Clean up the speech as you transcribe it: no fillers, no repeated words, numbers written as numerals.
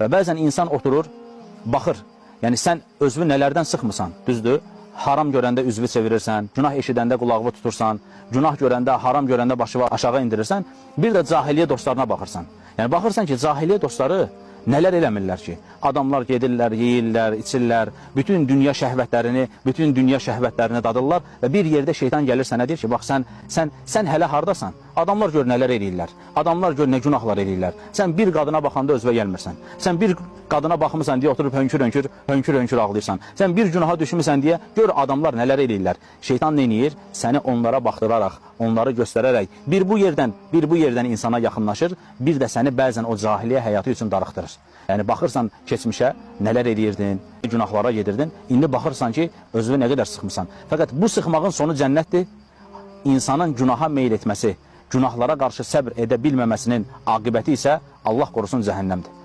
Və bəzən insan oturur, baxır. Yəni sən özünü nələrdən sıxmısan, düzdür? Haram görəndə üzvü çevirirsən, günah eşidəndə qulağını tutursan, günah görəndə, haram görəndə başı aşağı indirirsən, bir də cahiliyyə dostlarına baxırsan. Yəni baxırsan ki, cahiliyyə dostları nələr eləmirlər ki? Adamlar gedirlər, yeyirlər, içirlər, bütün dünya şəhvətlərini dadırlar və bir yerdə şeytan gəlir sənə deyir ki, bax sən hələ hardasan? Adamlar gör nələr eləyirlər, adamlar gör nə günahlar eləyirlər. Sən bir qadına baxanda özünə gəlmirsən. Sən bir qadına baxmısan deyə oturub hönkür-hönkür ağlayırsan. Sən bir günaha düşmüsən deyə gör adamlar nələr eləyirlər. Şeytan nə edir? Səni onlara baxdıraraq, onları göstərərək bir bu yerdən insana yaxınlaşır, bir də səni bəzən o cahiliyyə həyatı üçün darıxdırır. Yəni baxırsan keçmişə, nələr edirdin, günahlara gedirdin, indi baxırsan ki, özünü nə qədər sıxmısan. Fəqət bu sıxmağın sonu cənnətdir. İnsanın günaha meyl etməsi, günahlara qarşı səbr edə bilməməsinin aqibəti isə Allah qorusun cəhənnəmdir.